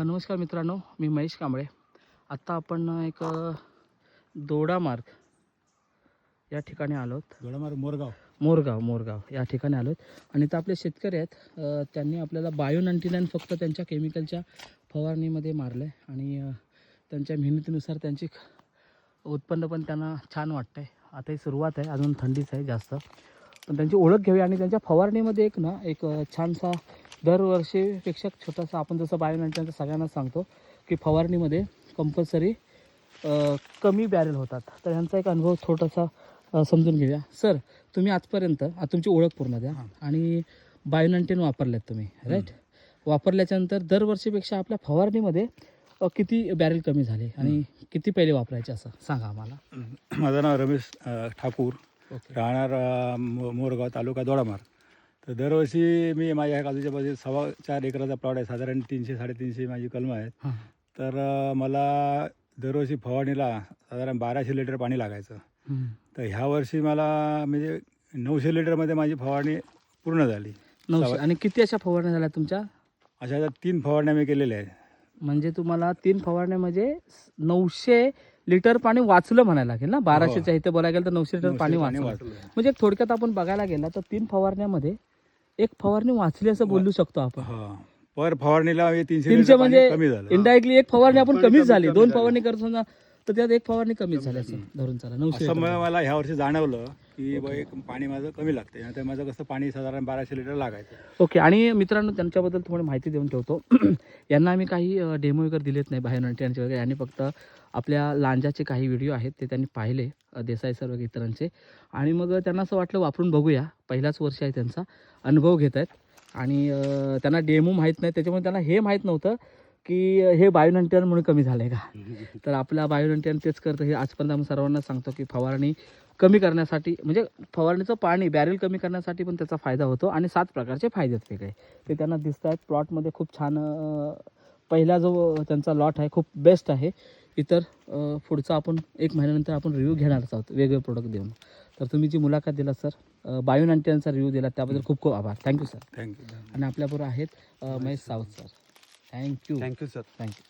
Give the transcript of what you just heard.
नमस्कार मित्रांनो, मी महेश कांबळे. आत्ता आपण एक दोडामार्ग या ठिकाणी आलो आहोत. दोडामार्ग मोरगाव या ठिकाणी आलो आहोत आणि इथं आपले शेतकरी आहेत. त्यांनी आपल्याला बायो-99 फक्त त्यांच्या केमिकलच्या फवारणीमध्ये मारलं आहे आणि त्यांच्या मेहनतीनुसार त्यांची उत्पन्न पण त्यांना छान वाटतं आहे. आता ही सुरुवात आहे, अजून थंडीच आहे जास्त, पण त्यांची ओळख घेऊया आणि त्यांच्या फवारणीमध्ये एक छानसा दरवर्षीपेक्षा छोटासा, आपण जसं बायो-99 सगळ्यांना सांगतो की फवारणीमध्ये कंपल्सरी कमी बॅरल होतात, तर ह्यांचा एक अनुभव थोडासा समजून घेऊया. सर, तुम्ही आजपर्यंत तुमची ओळख पूर्ण द्या आणि बायो-99 वापरल्यात तुम्ही, राईट? वापरल्याच्यानंतर दरवर्षीपेक्षा आपल्या फवारणीमध्ये किती बॅरल कमी झाले आणि किती पहिले वापरायचे असं सांगा आम्हाला. माझं नाव रमेश ठाकूर, ओके. राहणार मोरगाव, तालुका दोडामार्ग. तर दरवर्षी मी माझ्या काजूच्या बाजूला 4.25 एकराचा प्लॉट आहे. साधारण 300-350 माझी कलमं आहेत. हां. तर मला दरवर्षी फवारणीला साधारण 1200 लिटर पाणी लागायचं. तर ह्या वर्षी मला म्हणजे 900 लिटरमध्ये माझी फवारणी पूर्ण झाली. 900. आणि किती अशा फवारण्या झाल्या तुमच्या? अशा 3 फवारण्या मी केलेल्या आहेत. म्हणजे तुम्हाला 3 फवारण्या म्हणजे 900 लिटर पाणी वाचलं म्हणायला लागेल ना. 1200च्या इथे बोलायला गेलं तर 900 लिटर पाणी वाचलं. म्हणजे थोडक्यात आपण बघायला गेला तर 3 फवारण्यामध्ये एक फवारणी वाचली असं बोलू शकतो आपण. पर फवारणीला 300 300 लिटर म्हणजे कमी झालं. इनडायरेक्टली एक फवारणी आपण कमीच झाली. 2 फवारणी करतो ना, तर त्यात एक फवारणी कमीच झाली असं धरून चला. 900 असं मला ह्या वर्षी जाणवलं की पाणी माझं कमी लागते. नाहीतर माझं कसं पाणी साधारण 1200 लिटर लागायचं. ओके. आणि मित्रांनो, त्यांच्याबद्दल थोडी माहिती देऊन ठेवतो. यांना आम्ही काही डेमो वगैरे दिलेत नाही बायो-99 वगैरे. यांनी फक्त आपल्या लांजाचे काही व्हिडिओ आहेत ते त्यांनी पाहिले, देसाई सर वगैरे इतरांचे, आणि मग त्यांना असं वाटलं वापरून बघूया. पहिलाच वर्ष आहे त्यांचा, अनुभव घेत आहेत आणि त्यांना डेमो माहीत नाही, त्याच्यामुळे त्यांना हे माहीत नव्हतं की हे बायो-99 म्हणून कमी झालं आहे का. तर आपला बायो-99 तेच करतं. हे आजपर्यंत आम्ही सर्वांना सांगतो की फवारणी कमी करण्यासाठी, म्हणजे फवारणीचं पाणी बॅरल कमी करण्यासाठी पण त्याचा फायदा होतो आणि 7 प्रकारचे फायदे आहेत वेगळे. ते त्यांना दिसत आहेत. प्लॉटमध्ये खूप छान पहिला जो त्यांचा लॉट आहे खूप बेस्ट आहे. इतर पुढचा आपण 1 महिन्यानंतर आपण रिव्ह्यू घेणारच आहोत वेगळे प्रोडक्ट देऊन. तर तुम्ही जी मुलाखत दिला सर, बायो-99चा रिव्ह्यू दिला त्याबद्दल खूप खूप आभार. Thank you sir. थँक्यू. आणि आपल्याबरोबर आहेत Mahesh Sawant sir. Thank you sir. Thank you.